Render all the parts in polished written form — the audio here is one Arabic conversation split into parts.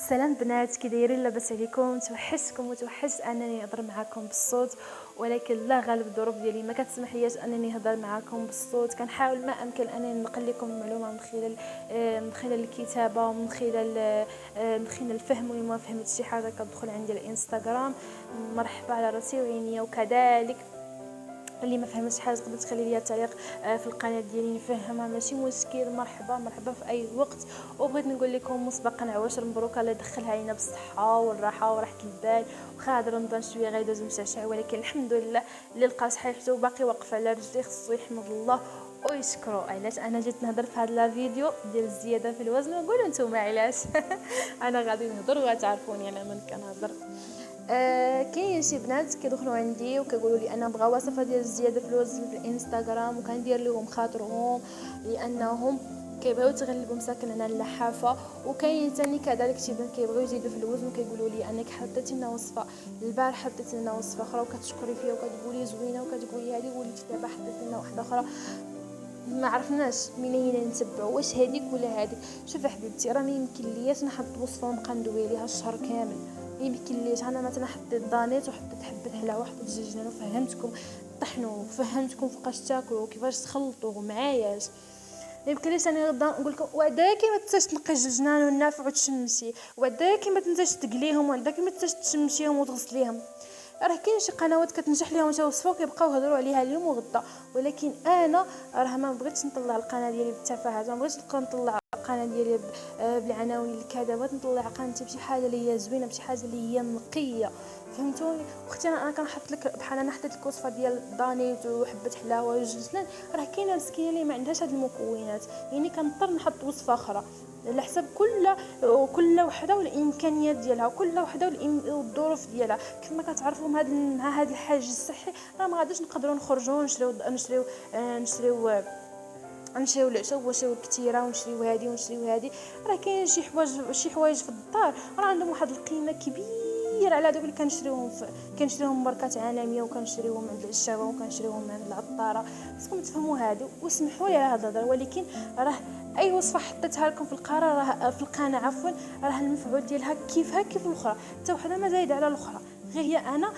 السلام بنات، كي دايرين؟ لاباس عليكم؟ توحشتكم وتوحشت انني نهضر معكم بالصوت، ولكن لا غالب الظروف ديالي ما كتسمح ليش انني نهضر معكم بالصوت. كنحاول ما امكن انني ننقل لكم المعلومه من خلال الكتابه، من خلال الفهم. وما فهمت شي حاجه كتدخل عندي الانستغرام، مرحبا على راسي وعينيا. وكذلك اللي ما فهمتش حاجه تقدر تخلي لي تعليق في القناه ديالي نفهمها، ماشي مشكل. مرحبا في اي وقت. وبغيت نقول لكم مسبقا عواشر مبروك، الله يدخلها علينا بالصحه والراحه وراحه البال. وخا هذا رمضان شويه غيدوز مشعشع، ولكن الحمد لله اللي لقى صحيحته وباقي واقف على رجليه خصو يحمد الله ويشكروا. علاش انا جيت نهضر في هذا الفيديو ديال الزياده في الوزن؟ وقولوا نتوما علاش. انا غادي نهضر وغتعرفوني انا من كنهضر. كاين شي بنات كيدخلوا عندي وكيقولوا لي انا بغا وصفه ديال الزياده في الوزن في الانستغرام، وكندير لهم خاطرهم لانهم كيبغيو يتغلبوا مساكن على اللحافه. وكاين ثاني كذلك شي بنات كيبغيو يزيدوا في الوزن وكيقولوا لي انك حطيتي لنا وصفه البارح، حطيتي لنا وصفه اخرى وكتشكري فيها وكتقولي زوينه وكتقولي هذه، وليتي دابا حطيتي لنا واحده اخرى ما عرفناش منين نتبعوا، واش هذيك ولا هذيك. شوفي حبيبتي، راه ما يمكن ليش نحط وصفه ونبقى ندوي ليها الشهر كامل. ما يمكن ليش. انا مثلا حطيت دانيت وحطيت حبه حلاوه وحطيت جوج وفهمتكم طحنوا وفهمتكم فوقاش تاكلوا وكيفاش تخلطوا معاياش. ما يمكنليش انا غدا نقول لكم وعداكي ما تنساش تنقي الجنان والنافع وتشمسي، وعداكي ما تنساش تقليهم، وعداكي ما تنساش تشمشيهم وتغسليهم. راه كاين شي قنوات كتنجح ليهم تا وصفه وكيبقاو يهضروا عليها اليوم وغدا، ولكن انا راه ما بغيتش نطلع القناه ديالي بالتفاهات، ما بغيتش نطلع القناه ديالي بالعناوين الكذا. بغيت نطلع قناتي بشي حاجه اللي هي زوينه، بشي حاجه اللي هي نقيه. فهمتوني اختي؟ انا كنحط لك بحال انا حطيت لك وصفه ديال دانيت وحبه حلاوه وجنجلان، راه كاينه مسكينه اللي ما عندهاش هاد المكونات، يعني كنضطر نحط وصفه اخرى على حسب كل وحده والامكانيات ديالها، كل وحده والظروف ديالها. كما كتعرفوا مع هذا الحاجز الصحي راه ما غاديش نقدروا نخرجوا نشريو العشب ونشريو الكثيره ونشريو هذه. راه كاين شي حوايج في الدار راه عندهم واحد القيمه كبيره على دوك اللي كنشريهم ماركات عالميه، وكنشريهم عند العشابه وكنشريهم عند العطاره. خصكم تفهموا هذه واسمحوا لي على هذا الهضره. ولكن راه اي وصفه حطيتها لكم في القاره راه في القناه راه المفعول ديالها كيف الاخرى، حتى وحده ما زايده على الاخرى. غير هي انا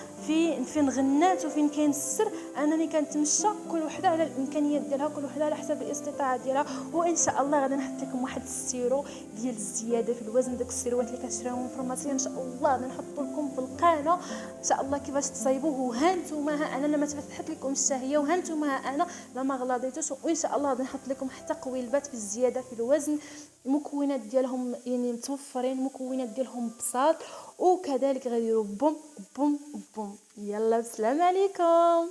فين غنات وفين كاين السر انني كنتمشى كل وحده على الامكانيات ديالها، كل وحده على حسب الاستطاعه ديالها. وان شاء الله غادي نحط لكم واحد السيرو ديال الزياده في الوزن. داك السيروات اللي كتشريوهم من الفرماسيه ان شاء الله غادي نحط لكم في القناه ان شاء الله كيفاش تصايبوه. وها نتوما انا لما تفتحت لكم الشهيه، وها نتوما انا لما غلاضيتوش. وان شاء الله غادي نحط لكم حتى قويلبات في الزياده في الوزن، المكونات ديالهم يعني متوفرين، المكونات ديالهم بساط، وكذلك غاديروا بوم بوم بوم. يلا السلام عليكم.